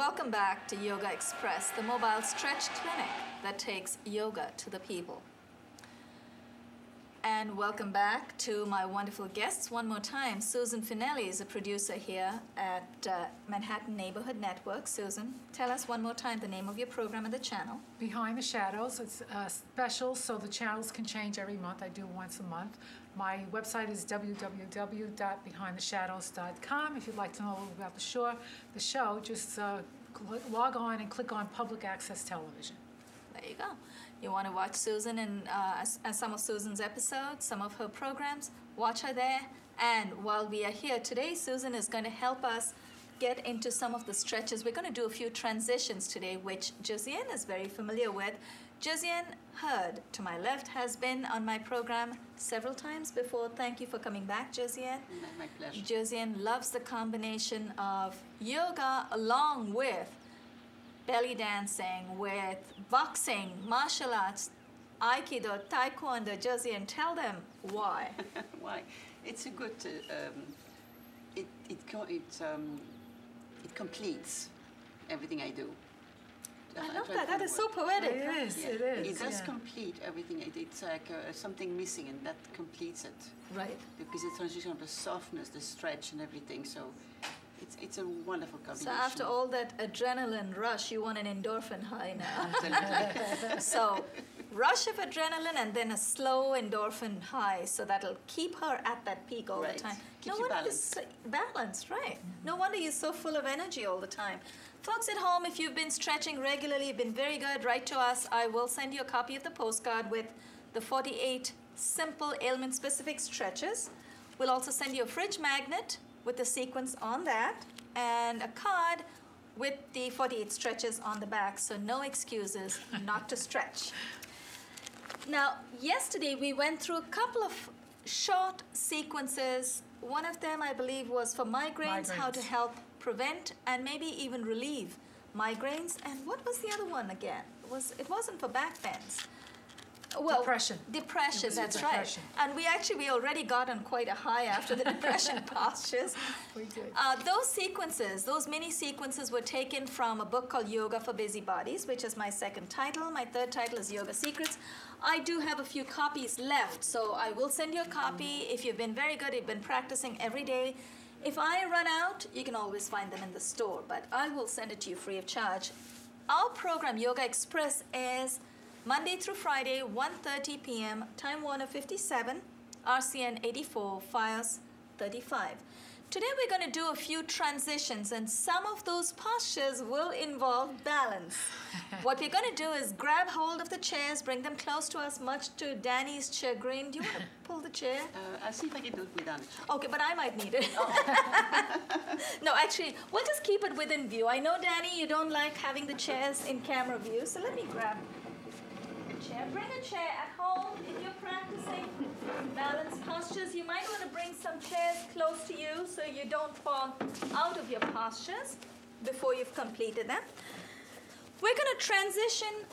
Welcome back to Yogaxpress, the mobile stretch clinic that takes yoga to the people. And welcome back to my wonderful guests one more time. Susan Finelli is a producer here at Manhattan Neighborhood Network. Susan, tell us one more time the name of your program and the channel. Behind the Shadows. It's special, so the channels can change every month. I do once a month. My website is www.behindtheshadows.com. If you'd like to know a little about the show, just log on and click on Public Access Television. There you go. You want to watch Susan and some of Susan's episodes, some of her programs, watch her there. And while we are here today, Susan is going to help us get into some of the stretches. We're going to do a few transitions today, which Josiane is very familiar with. Josiane Hurd, to my left, has been on my program several times before. Thank you for coming back, Josiane. My pleasure. Josiane loves the combination of yoga along with belly dancing, with boxing, martial arts, aikido, taekwondo. Josiane, tell them why. Why? It's a good. It completes everything I do. I love that. That is so poetic. It is. Yeah. It is. It does complete everything I did. It's like something missing, and that completes it. Right. Because it's transition of the softness, the stretch, and everything. So. It's a wonderful combination. So after all that adrenaline rush, you want an endorphin high now. Absolutely. So rush of adrenaline and then a slow endorphin high, so that'll keep her at that peak all the time. Keeps you balanced. Balanced, right. No wonder you're so full of energy all the time. Folks at home, if you've been stretching regularly, you've been very good, write to us. I will send you a copy of the postcard with the 48 simple ailment-specific stretches. We'll also send you a fridge magnet with the sequence on that, and a card with the 48 stretches on the back, so no excuses not to stretch. Now, yesterday we went through a couple of short sequences. One of them, I believe, was for migraines, how to help prevent and maybe even relieve migraines. And what was the other one again? It wasn't for back pains. Well, depression. Depression, that's right. And we already got on quite a high after the depression postures. We did. Those sequences, those mini sequences were taken from a book called Yoga for Busybodies, which is my second title. My third title is Yoga Secrets. I do have a few copies left, so I will send you a copy. If you've been very good, you've been practicing every day. If I run out, you can always find them in the store, but I will send it to you free of charge. Our program, Yogaxpress, is Monday through Friday, 1:30 p.m., Time Warner 57, RCN 84, FiOS 35. Today we're going to do a few transitions, and some of those postures will involve balance. What we're going to do is grab hold of the chairs, bring them close to us, much to Danny's chagrin. Do you want to pull the chair? I'll see if I can do it without it. Okay, but I might need it. Oh. No, actually, we'll just keep it within view. I know, Danny, you don't like having the chairs in camera view, so let me grab chair. Bring a chair at home if you're practicing balance postures. You might want to bring some chairs close to you so you don't fall out of your postures before you've completed them. We're going to transition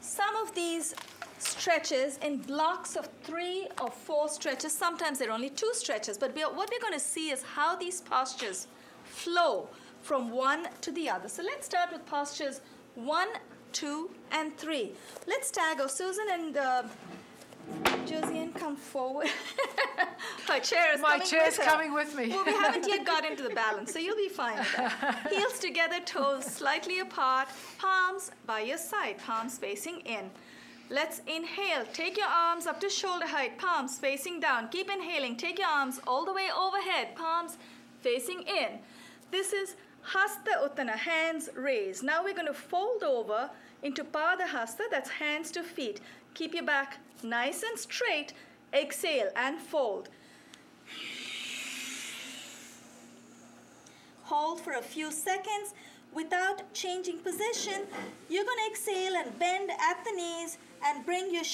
some of these stretches in blocks of 3 or 4 stretches. Sometimes there are only 2 stretches, but what we're going to see is how these postures flow from one to the other. So let's start with postures 1, 2, and 3. Let's stagger. Susan and Josiane, come forward. Her chair is My chair's coming with me. Well, we haven't yet got into the balance, so you'll be fine with that. Heels together, toes slightly apart, palms by your side, palms facing in. Let's inhale. Take your arms up to shoulder height, palms facing down. Keep inhaling. Take your arms all the way overhead, palms facing in. This is Hasta Uttana, hands raised. Now we're going to fold over into Pada Hasta, that's hands to feet. Keep your back nice and straight. Exhale and fold. Hold for a few seconds without changing position. You're going to exhale and bend at the knees and bring your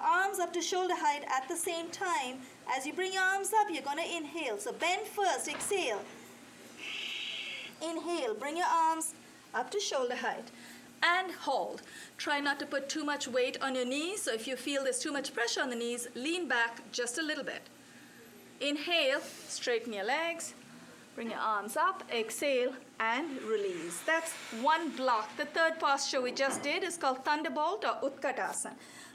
arms up to shoulder height at the same time. As you bring your arms up, you're going to inhale. So bend first, exhale. Inhale, bring your arms up to shoulder height and hold. Try not to put too much weight on your knees, so if you feel there's too much pressure on the knees, lean back just a little bit. Inhale, straighten your legs. Bring your arms up, exhale, and release. That's one block. The third posture we just did is called Thunderbolt or Utkatasana.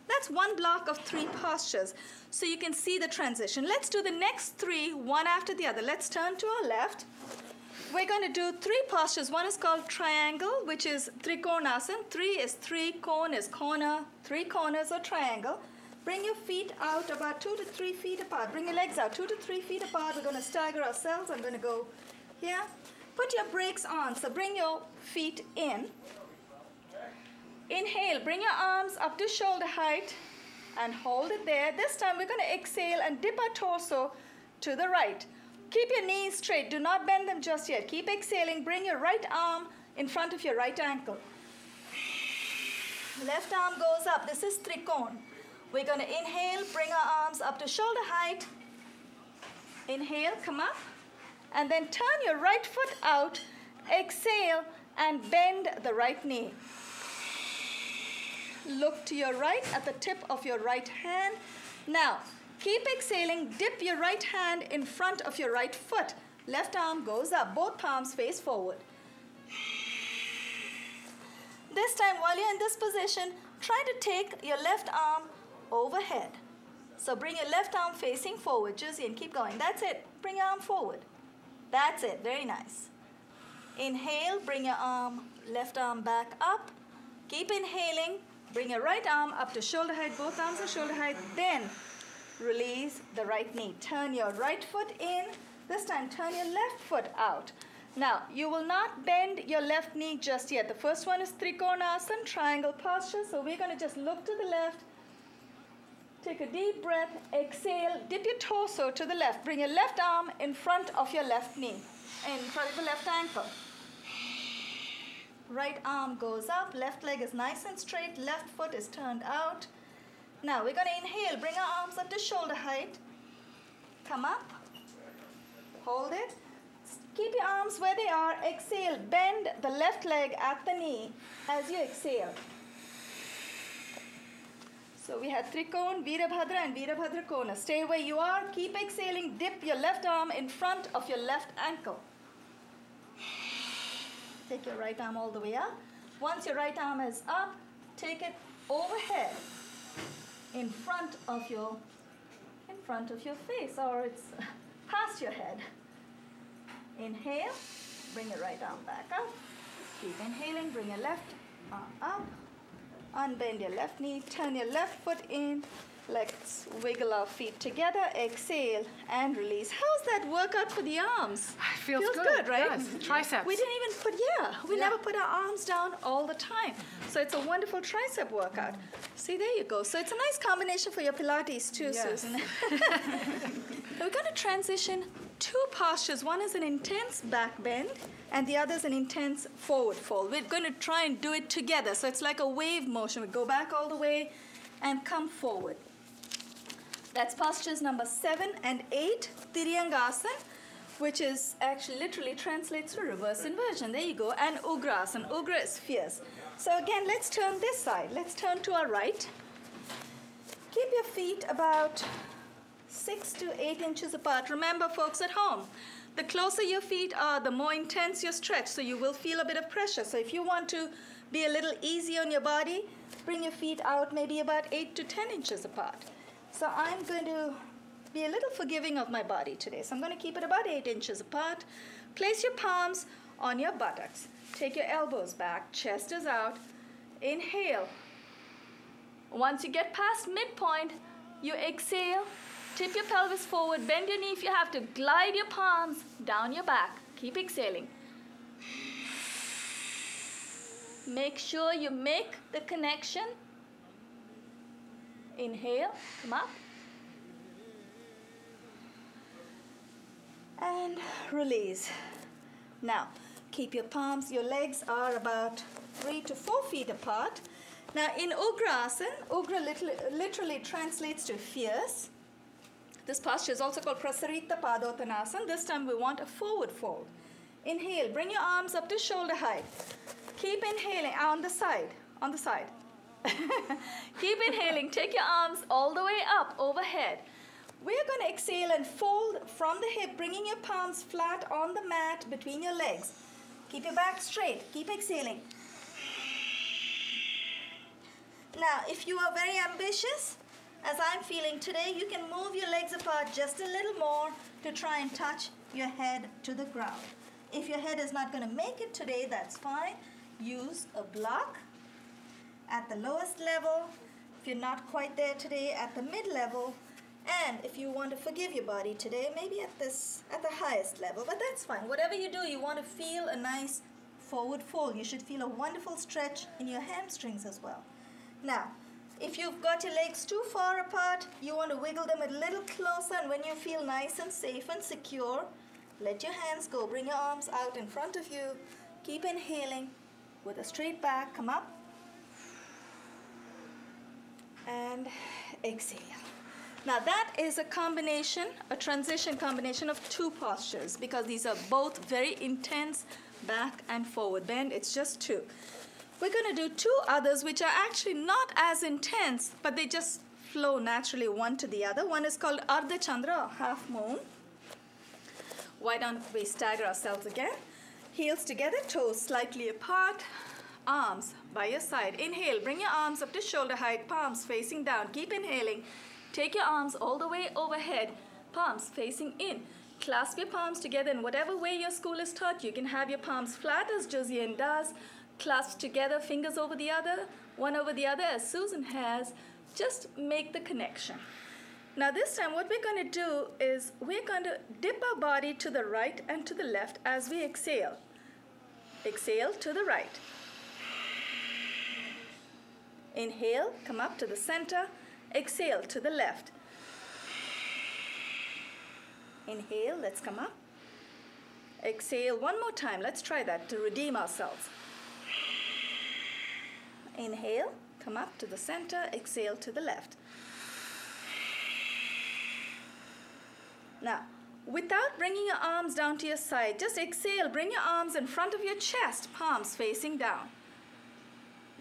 That's one block of 3 postures. So you can see the transition. Let's do the next 3, one after the other. Let's turn to our left. We're going to do 3 postures. One is called triangle, which is Trikonasana. 3 is 3, cone is corner, 3 corners or triangle. Bring your feet out about 2 to 3 feet apart. Bring your legs out 2 to 3 feet apart. We're going to stagger ourselves. I'm going to go here. Put your brakes on. So bring your feet in. Inhale. Bring your arms up to shoulder height and hold it there. This time we're going to exhale and dip our torso to the right. Keep your knees straight. Do not bend them just yet. Keep exhaling. Bring your right arm in front of your right ankle. Left arm goes up. This is Trikon. We're going to inhale, bring our arms up to shoulder height. Inhale, come up. And then turn your right foot out. Exhale and bend the right knee. Look to your right at the tip of your right hand. Now, keep exhaling. Dip your right hand in front of your right foot. Left arm goes up. Both palms face forward. This time, while you're in this position, try to take your left arm overhead. So bring your left arm facing forward, Josiane, keep going. That's it. Bring your arm forward. That's it. Very nice. Inhale, bring your left arm back up. Keep inhaling. Bring your right arm up to shoulder height. Both arms are shoulder height. Then release the right knee. Turn your right foot in. This time, turn your left foot out. Now, you will not bend your left knee just yet. The first one is Trikonasana, triangle posture. So we're going to just look to the left. Take a deep breath, exhale, dip your torso to the left. Bring your left arm in front of your left knee, in front of the left ankle. Right arm goes up, left leg is nice and straight, left foot is turned out. Now we're going to inhale, bring our arms up to shoulder height. Come up, hold it. Keep your arms where they are, exhale, bend the left leg at the knee as you exhale. So we had Trikon, Virabhadra and Virabhadra Kona. Stay where you are. Keep exhaling. Dip your left arm in front of your left ankle. Take your right arm all the way up. Once your right arm is up, take it overhead in front of your face, or it's past your head. Inhale. Bring your right arm back up. Keep inhaling. Bring your left arm up. Unbend your left knee, turn your left foot in. Let's wiggle our feet together. Exhale and release. How's that workout for the arms? Feels good, right? It does. The triceps. We didn't even we never put our arms down all the time. So it's a wonderful tricep workout. See, there you go. So it's a nice combination for your Pilates too, Yes. Susan. We're going to transition 2 postures. One is an intense back bend, and the other is an intense forward fold. We're going to try and do it together. So it's like a wave motion. We go back all the way and come forward. That's postures number 7 and 8, Tiryangasana, which is actually literally translates to reverse inversion. There you go. And Ugrasana. Ugra is fierce. So again, let's turn this side. Let's turn to our right. Keep your feet about 6 to 8 inches apart. Remember, folks at home, the closer your feet are, the more intense your stretch, so you will feel a bit of pressure. So if you want to be a little easy on your body, bring your feet out maybe about 8 to 10 inches apart. So I'm going to be a little forgiving of my body today. So I'm going to keep it about 8 inches apart. Place your palms on your buttocks. Take your elbows back, chest is out. Inhale. Once you get past midpoint, you exhale. Tip your pelvis forward, bend your knee if you have to. Glide your palms down your back. Keep exhaling. Make sure you make the connection. Inhale, come up. And release. Now, keep your palms, your legs are about 3 to 4 feet apart. Now in Ugrasana, Ugra literally translates to fierce. This posture is also called Prasarita Padottanasana. This time we want a forward fold. Inhale, bring your arms up to shoulder height. Keep inhaling on the side. Keep inhaling, take your arms all the way up overhead. We're going to exhale and fold from the hip, bringing your palms flat on the mat between your legs. Keep your back straight. Keep exhaling. Now, if you are very ambitious, as I'm feeling today, you can move your legs apart just a little more to try and touch your head to the ground. If your head is not going to make it today, that's fine. Use a block at the lowest level. If you're not quite there today, at the mid-level. And if you want to forgive your body today, maybe at the highest level, but that's fine. Whatever you do, you want to feel a nice forward fold. You should feel a wonderful stretch in your hamstrings as well. Now, if you've got your legs too far apart, you want to wiggle them a little closer, and when you feel nice and safe and secure, let your hands go. Bring your arms out in front of you. Keep inhaling with a straight back. Come up. And exhale. Now that is a combination, a transition combination of two postures, because these are both very intense back and forward bend. It's just two. We're going to do two others which are actually not as intense, but they just flow naturally one to the other. One is called Ardha Chandra, or half moon. Why don't we stagger ourselves again? Heels together, toes slightly apart, arms by your side. Inhale, bring your arms up to shoulder height, palms facing down. Keep inhaling. Take your arms all the way overhead, palms facing in. Clasp your palms together in whatever way your school is taught. You can have your palms flat as Josiane does. Clasp together, fingers over the other, one over the other as Susan has. Just make the connection. Now this time what we're going to do is we're going to dip our body to the right and to the left as we exhale. Exhale to the right. Inhale, come up to the center. Exhale to the left. Inhale, let's come up. Exhale one more time. Let's try that to redeem ourselves. Inhale, come up to the center. Exhale to the left. Now, without bringing your arms down to your side, just exhale. Bring your arms in front of your chest, palms facing down.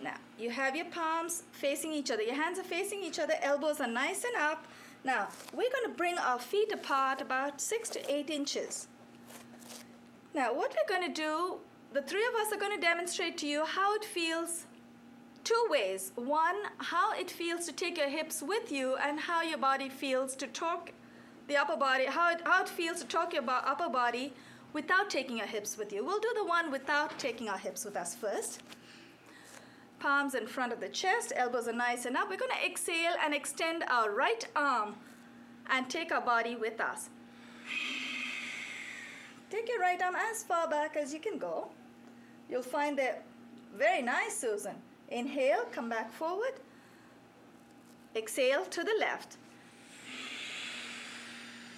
Now, you have your palms facing each other. Your hands are facing each other. Elbows are nice and up. Now, we're going to bring our feet apart about 6 to 8 inches. Now, what we're going to do, the three of us are going to demonstrate to you how it feels two ways. One, how it feels to take your hips with you, and how your body feels to torque the upper body, how it feels to torque your upper body without taking your hips with you. We'll do the one without taking our hips with us first. Palms in front of the chest, elbows are nice and up. We're going to exhale and extend our right arm and take our body with us. Take your right arm as far back as you can go. You'll find that very nice, Susan. Inhale, come back forward. Exhale to the left.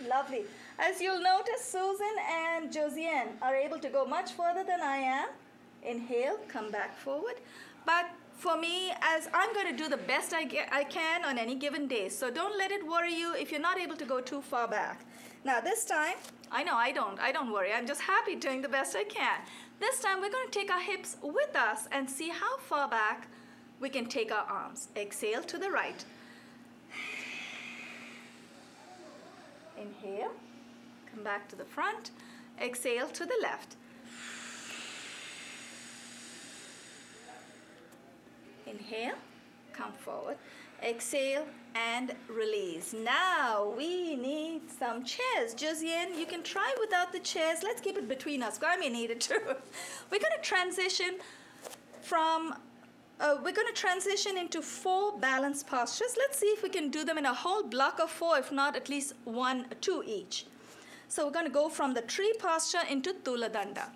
Lovely. As you'll notice, Susan and Josiane are able to go much further than I am. Inhale, come back forward. But for me, as I'm going to do the best I can on any given day, so don't let it worry you if you're not able to go too far back. Now this time, I know I don't worry. I'm just happy doing the best I can. This time we're going to take our hips with us and see how far back we can take our arms. Exhale to the right. Inhale, come back to the front. Exhale to the left. Inhale, come forward. Exhale and release. Now we need some chairs. Josiane, you can try without the chairs. Let's keep it between us. I may need it too. We're going to transition into 4 balanced postures. Let's see if we can do them in a whole block of 4, if not at least 1, 2 each. So we're going to go from the tree posture into Tula Danda.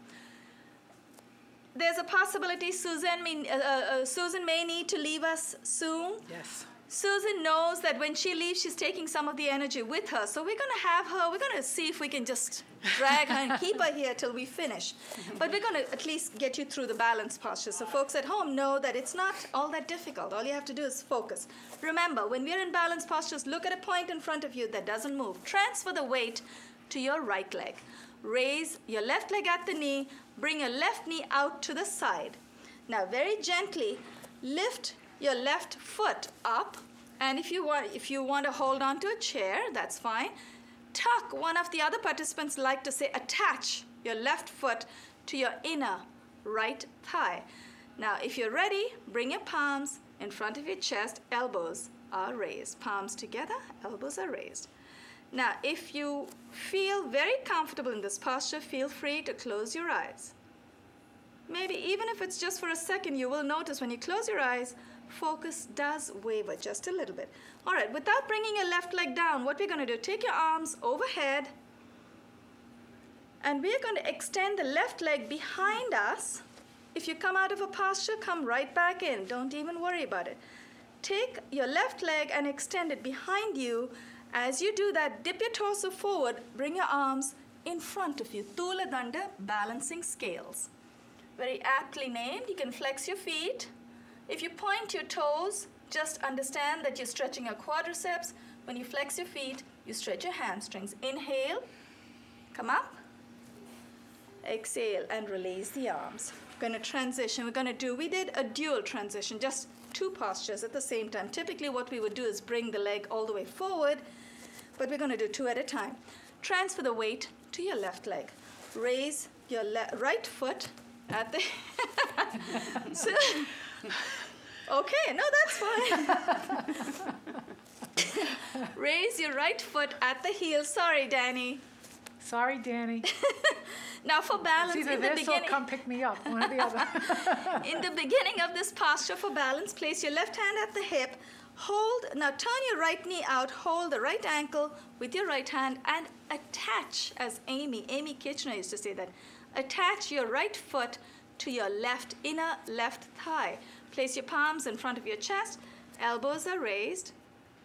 There's a possibility Susan may need to leave us soon. Yes. Susan knows that when she leaves, she's taking some of the energy with her. So we're going to have her, we're going to see if we can just drag her and keep her here till we finish. But we're going to at least get you through the balance posture. So folks at home know that it's not all that difficult. All you have to do is focus. Remember, when we're in balance postures, look at a point in front of you that doesn't move. Transfer the weight to your right leg. Raise your left leg at the knee. Bring your left knee out to the side. Now very gently lift your left foot up And if you want to hold on to a chair, that's fine. Tuck, one of the other participants like to say, attach your left foot to your inner right thigh. Now, if you're ready, bring your palms in front of your chest, elbows are raised. Palms together, elbows are raised. Now, if you feel very comfortable in this posture, feel free to close your eyes. Maybe even if it's just for a second, you will notice when you close your eyes, focus does waver just a little bit. All right, without bringing your left leg down, what we're going to do, take your arms overhead, and we're going to extend the left leg behind us. If you come out of a posture, come right back in. Don't even worry about it. Take your left leg and extend it behind you. As you do that, dip your torso forward, bring your arms in front of you. Tula Danda, balancing scales. Very aptly named. You can flex your feet. If you point your toes, just understand that you're stretching your quadriceps. When you flex your feet, you stretch your hamstrings. Inhale, come up. Exhale and release the arms. We're going to transition. We did a dual transition, just two postures at the same time. Typically what we would do is bring the leg all the way forward, but we're going to do two at a time. Transfer the weight to your left leg. Raise your right foot at the... Okay, no, that's fine. Raise your right foot at the heel. Sorry, Danny. Sorry, Danny. Now for balance, It's either this or come pick me up, one or the other. In the beginning of this posture for balance, place your left hand at the hip. Now turn your right knee out, hold the right ankle with your right hand and attach, as Amy Kitchener used to say that, attach your right foot to your inner left thigh. Place your palms in front of your chest, elbows are raised.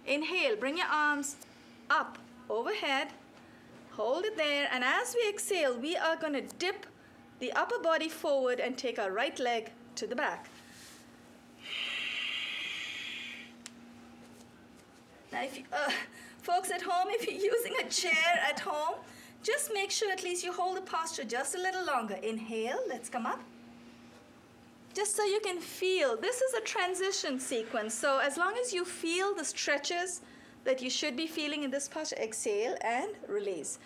Inhale, bring your arms up, overhead. Hold it there, and as we exhale, we are going to dip the upper body forward and take our right leg to the back. Now, if you, folks at home, if you're using a chair at home, just make sure at least you hold the posture just a little longer. Inhale, let's come up. Just so you can feel, this is a transition sequence, so as long as you feel the stretches that you should be feeling in this posture, exhale and release.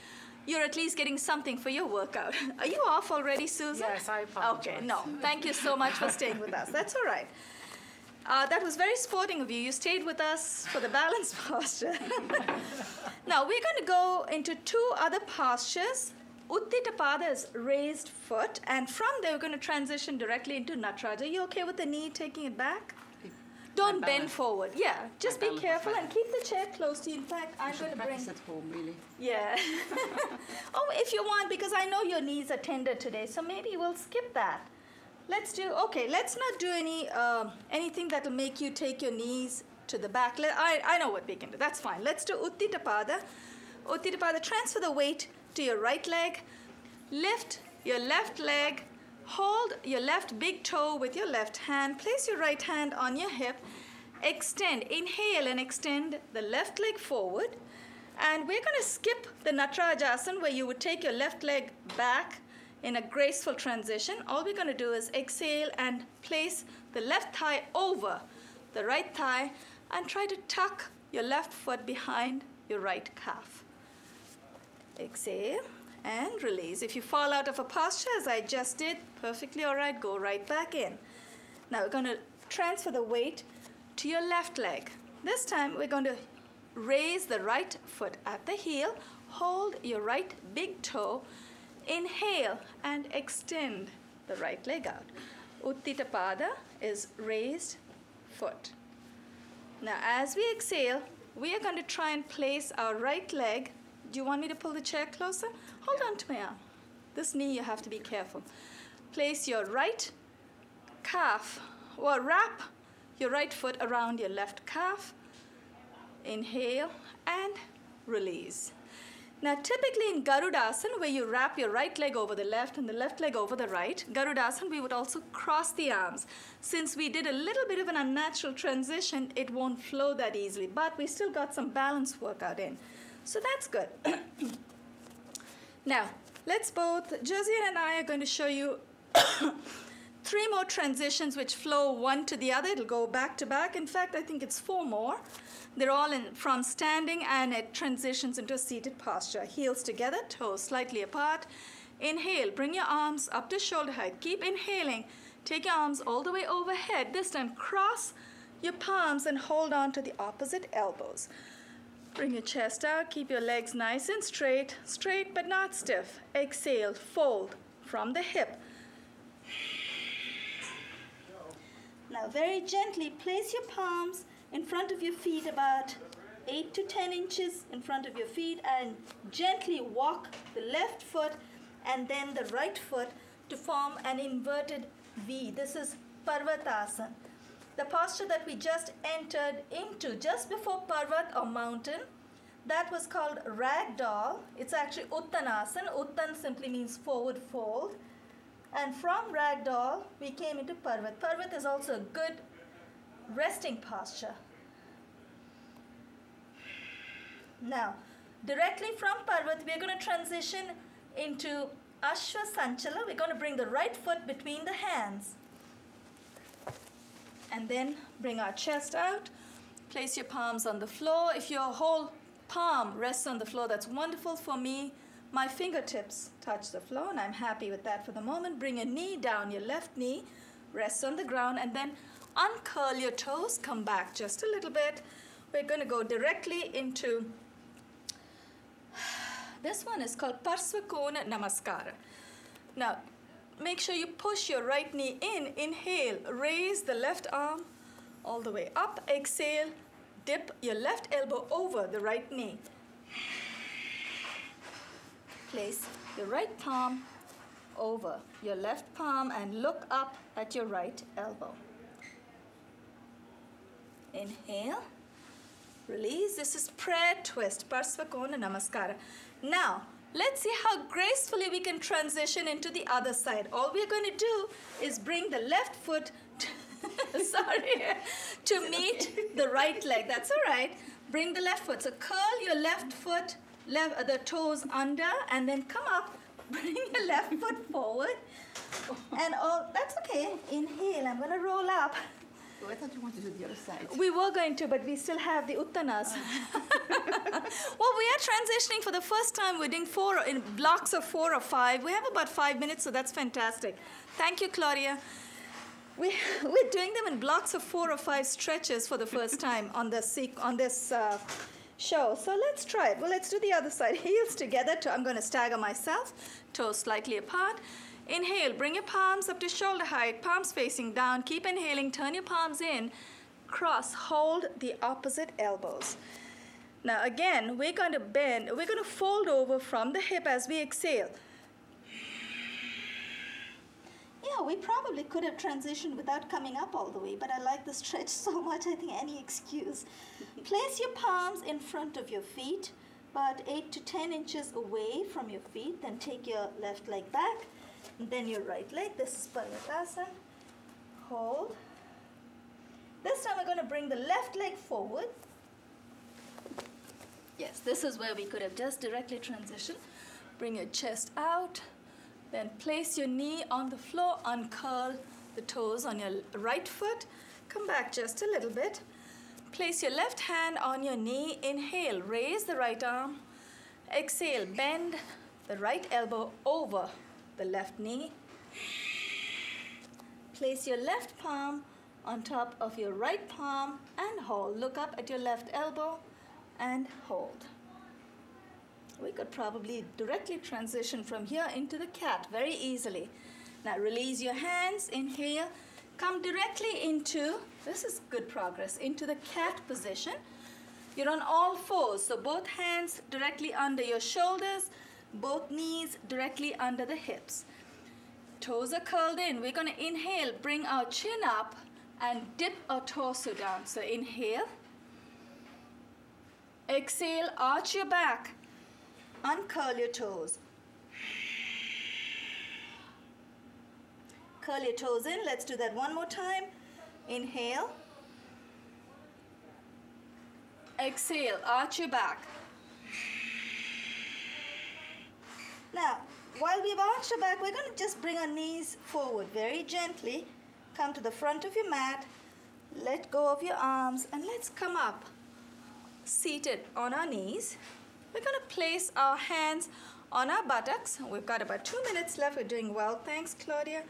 You're at least getting something for your workout. Are you off already, Susan? Yes, I apologize. Okay, no. Thank you so much for staying with us. That's all right. That was very sporting of you. You stayed with us for the balance posture. Now, we're going to go into two other postures. Uttita Pada is raised foot, and from there, we're going to transition directly into Natraja. Are you okay with the knee taking it back? Don't bend forward. Yeah, just be careful and keep the chair close to you. In fact, I'm going to bring... Practice at home, really. Yeah. Oh, if you want, because I know your knees are tender today, so maybe we'll skip that. Let's not do anything that will make you take your knees to the back. I know what we can do. That's fine. Let's do Uttita Pada. Uttita Pada, transfer the weight to your right leg. Lift your left leg. Hold your left big toe with your left hand. Place your right hand on your hip. Extend. Inhale and extend the left leg forward. And we're going to skip the Natrajasana where you would take your left leg back in a graceful transition. All we're going to do is exhale and place the left thigh over the right thigh and try to tuck your left foot behind your right calf. Exhale and release. If you fall out of a posture, as I just did, perfectly all right, go right back in. Now we're going to transfer the weight to your left leg. This time we're going to raise the right foot at the heel, hold your right big toe, inhale and extend the right leg out. Uttita Pada is raised foot. Now as we exhale, we are going to try and place our right leg. Do you want me to pull the chair closer? Hold on to my arm. This knee, you have to be careful. Place your right calf, or wrap your right foot around your left calf. Inhale and release. Now, typically in Garudasana, where you wrap your right leg over the left and the left leg over the right, Garudasana, we would also cross the arms. Since we did a little bit of an unnatural transition, it won't flow that easily, but we still got some balance workout in. So that's good. Now, let's both, Josiane and I are going to show you 3 3 more transitions which flow one to the other. It'll go back to back. In fact, I think it's 4 more. They're all from standing, and it transitions into a seated posture. Heels together, toes slightly apart. Inhale, bring your arms up to shoulder height. Keep inhaling. Take your arms all the way overhead. This time, cross your palms and hold on to the opposite elbows. Bring your chest out. Keep your legs nice and straight. Straight but not stiff. Exhale, fold from the hip. Now, very gently place your palms in front of your feet, about 8 to 10 inches in front of your feet, and gently walk the left foot and then the right foot to form an inverted V. This is Parvatasana. The posture that we just entered into just before Parvat or mountain, that was called Ragdoll. It's actually Uttanasana. Uttan simply means forward fold. And from Ragdoll, we came into Parvat. Parvat is also a good resting posture. Now, directly from Parvat, we're going to transition into Ashwa Sanchala. We're going to bring the right foot between the hands. And then bring our chest out. Place your palms on the floor. If your whole palm rests on the floor, that's wonderful. For me, my fingertips touch the floor, and I'm happy with that for the moment. Bring your knee down, your left knee rests on the ground, and then uncurl your toes. Come back just a little bit. We're going to go directly into, this one is called Parsvakona Namaskara. Now, make sure you push your right knee in. Inhale, raise the left arm all the way up. Exhale, dip your left elbow over the right knee. Place your right palm over your left palm and look up at your right elbow. Inhale, release. This is prayer twist, Parsvakona Namaskara. Now, let's see how gracefully we can transition into the other side. All we're going to do is bring the left foot to meet the right leg. That's all right. Bring the left foot. So curl your left foot, the toes under, and then come up. Bring your left foot forward. And that's okay. Inhale. I'm going to roll up. Oh, I thought you wanted to do the other side. We were going to, but we still have the Uttanasana. Well, we are transitioning for the first time. We're doing in blocks of 4 or 5. We have about 5 minutes, so that's fantastic. Thank you, Claudia. We're doing them in blocks of 4 or 5 stretches for the first time on this show. So let's try it. Well, let's do the other side. Heels together. I'm going to stagger myself. Toes slightly apart. Inhale, bring your palms up to shoulder height, palms facing down. Keep inhaling, turn your palms in, cross, hold the opposite elbows. Now again, we're going to bend, we're going to fold over from the hip as we exhale. Yeah, we probably could have transitioned without coming up all the way, but I like the stretch so much, I think any excuse. Place your palms in front of your feet, about 8 to 10 inches away from your feet. Then take your left leg back. And then your right leg. This is Parvatasana. Hold. This time we're going to bring the left leg forward. Yes, this is where we could have just directly transitioned. Bring your chest out. Then place your knee on the floor. Uncurl the toes on your right foot. Come back just a little bit. Place your left hand on your knee. Inhale. Raise the right arm. Exhale. Bend the right elbow over the left knee. Place your left palm on top of your right palm and hold. Look up at your left elbow and hold. We could probably directly transition from here into the cat very easily. Now release your hands. Inhale. Come directly into, this is good progress, into the cat position. You're on all fours, so both hands directly under your shoulders, both knees directly under the hips. Toes are curled in. We're going to inhale, bring our chin up and dip our torso down. So inhale. Exhale, arch your back. Uncurl your toes. Curl your toes in. Let's do that one more time. Inhale. Exhale, arch your back. Now, while we've arched our back, we're going to just bring our knees forward very gently. Come to the front of your mat. Let go of your arms and let's come up seated on our knees. We're going to place our hands on our buttocks. We've got about 2 minutes left. We're doing well. Thanks, Claudia.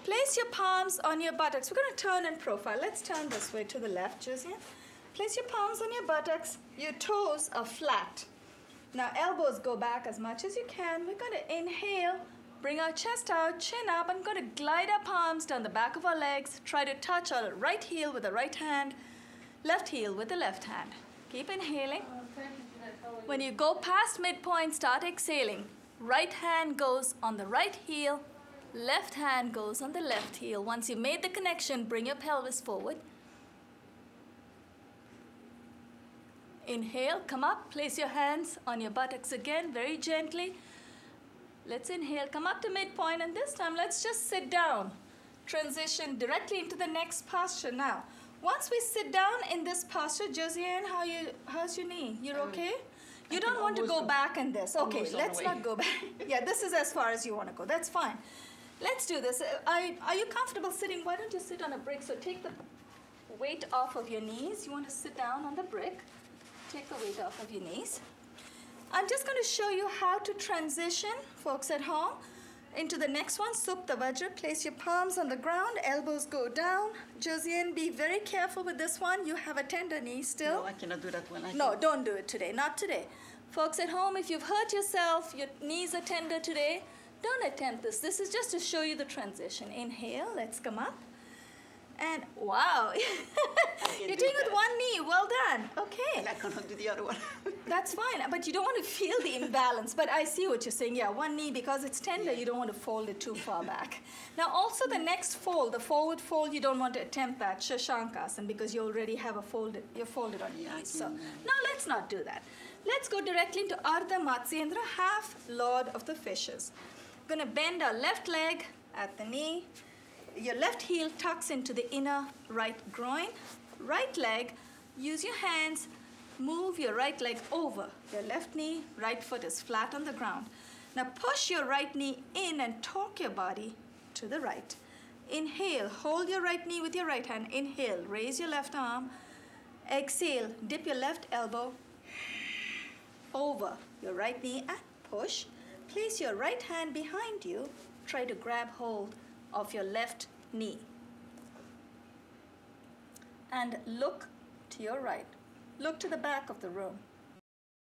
Place your palms on your buttocks. We're going to turn in profile. Let's turn this way to the left, Josiane. Place your palms on your buttocks. Your toes are flat. Now, elbows go back as much as you can. We're going to inhale. Bring our chest out, chin up. I'm going to glide our palms down the back of our legs. Try to touch our right heel with the right hand, left heel with the left hand. Keep inhaling. When you go past midpoint, start exhaling. Right hand goes on the right heel, left hand goes on the left heel. Once you've made the connection, bring your pelvis forward. Inhale, come up, place your hands on your buttocks again, very gently. Let's inhale, come up to midpoint, and this time let's just sit down. Transition directly into the next posture now. Once we sit down in this posture, Josiane, how's your knee? You're okay? You don't want to go back in this. Okay, let's not go back. Yeah, this is as far as you want to go. That's fine. Let's do this. Are you comfortable sitting? Why don't you sit on a brick? So take the weight off of your knees. You want to sit down on the brick. Take the weight off of your knees. I'm just going to show you how to transition, folks at home, into the next one. Supta Vajra. Place your palms on the ground, elbows go down. Josiane, be very careful with this one. You have a tender knee still. No, I cannot do that one. No, don't do it today. Not today. Folks at home, if you've hurt yourself, your knees are tender today, don't attempt this. This is just to show you the transition. Inhale. Let's come up. And wow, you're doing it with one knee. Well done. Okay. And I cannot do the other one. That's fine, but you don't want to feel the imbalance. But I see what you're saying. Yeah, one knee, because it's tender, you don't want to fold it too far back. Now, also the next fold, the forward fold, you don't want to attempt that, Shashankasana, because you already have you're folded on your knees. So, no, let's not do that. Let's go directly into Ardha Matsyendra, half Lord of the Fishes. We're going to bend our left leg at the knee. Your left heel tucks into the inner right groin. Right leg, use your hands, move your right leg over your left knee. Right foot is flat on the ground. Now push your right knee in and torque your body to the right. Inhale, hold your right knee with your right hand. Inhale, raise your left arm. Exhale, dip your left elbow over your right knee and push. Place your right hand behind you. Try to grab hold of your left knee. And look to your right. Look to the back of the room.